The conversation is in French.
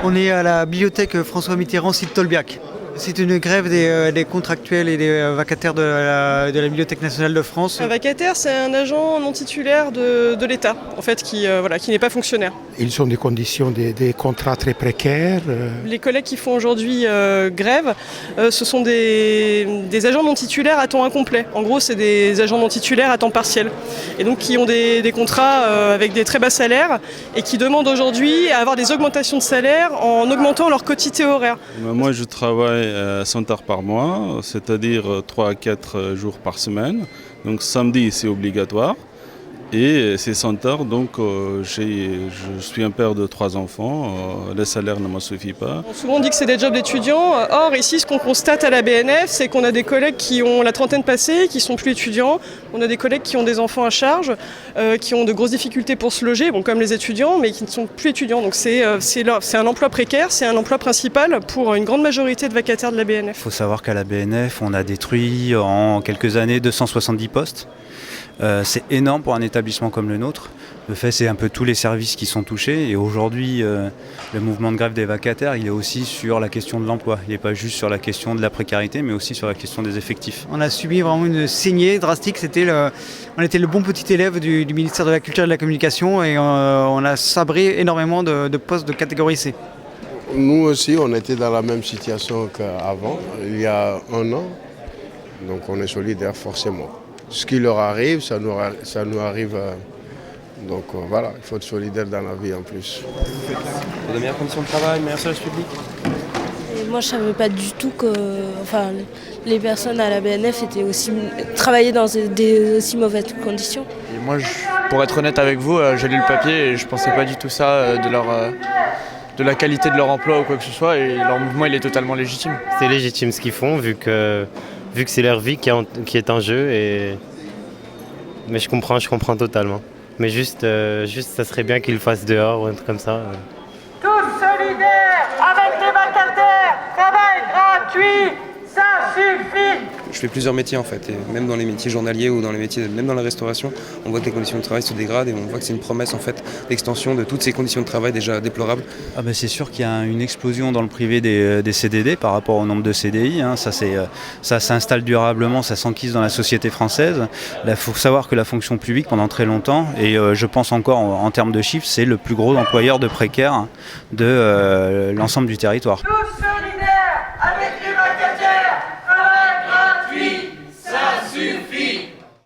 On est à la bibliothèque François Mitterrand, site Tolbiac. C'est une grève des contractuels et des vacataires de la Bibliothèque nationale de France. Un vacataire, c'est un agent non titulaire de l'État, en fait, qui n'est pas fonctionnaire. Ils ont des conditions, des contrats très précaires. Les collègues qui font aujourd'hui grève, ce sont des agents non titulaires à temps incomplet. En gros, c'est des agents non titulaires à temps partiel. Et donc qui ont des contrats avec des très bas salaires et qui demandent aujourd'hui à avoir des augmentations de salaire en augmentant leur quotité horaire. Moi, je travaille 100 heures par mois, c'est-à-dire 3 à 4 jours par semaine. Donc samedi, c'est obligatoire. Et c'est 100 heures, donc je suis un père de 3 enfants, le salaire ne me suffit pas. Souvent on dit que c'est des jobs d'étudiants, or ici ce qu'on constate à la BNF, c'est qu'on a des collègues qui ont la trentaine passée, qui sont plus étudiants, on a des collègues qui ont des enfants à charge, qui ont de grosses difficultés pour se loger, bon, comme les étudiants, mais qui ne sont plus étudiants. Donc c'est un emploi précaire, c'est un emploi principal pour une grande majorité de vacataires de la BNF. Il faut savoir qu'à la BNF, on a détruit en quelques années 270 postes. C'est énorme pour un établissement comme le nôtre. Le fait, c'est un peu tous les services qui sont touchés. Et aujourd'hui, le mouvement de grève des vacataires, il est aussi sur la question de l'emploi. Il n'est pas juste sur la question de la précarité, mais aussi sur la question des effectifs. On a subi vraiment une saignée drastique. On était le bon petit élève du ministère de la Culture et de la Communication et on a sabré énormément de postes de catégorie C. Nous aussi, on était dans la même situation qu'avant, il y a 1 an. Donc on est solidaires forcément. Ce qui leur arrive, ça nous arrive. Donc voilà, il faut être solidaire dans la vie en plus. De meilleures conditions de travail, meilleur service public. Et moi, je ne savais pas du tout que les personnes à la BNF travaillaient dans des aussi mauvaises conditions. Et moi, pour être honnête avec vous, j'ai lu le papier et je ne pensais pas du tout ça de la qualité de leur emploi ou quoi que ce soit. Et leur mouvement, il est totalement légitime. C'est légitime ce qu'ils font, vu que c'est leur vie qui est en jeu. Mais je comprends totalement. Mais juste ça serait bien qu'ils le fassent dehors ou un truc comme ça. Tous solidaires avec les vacataires, travail gratuit, ça suffit. Je fais plusieurs métiers en fait, et même dans les métiers journaliers ou dans les métiers, même dans la restauration, on voit que les conditions de travail se dégradent et on voit que c'est une promesse en fait d'extension de toutes ces conditions de travail déjà déplorables. C'est sûr qu'il y a une explosion dans le privé des CDD par rapport au nombre de CDI. Ça s'installe durablement, ça s'enquise dans la société française. Il faut savoir que la fonction publique pendant très longtemps, et je pense encore en termes de chiffres, c'est le plus gros employeur de précaires de l'ensemble du territoire. Tous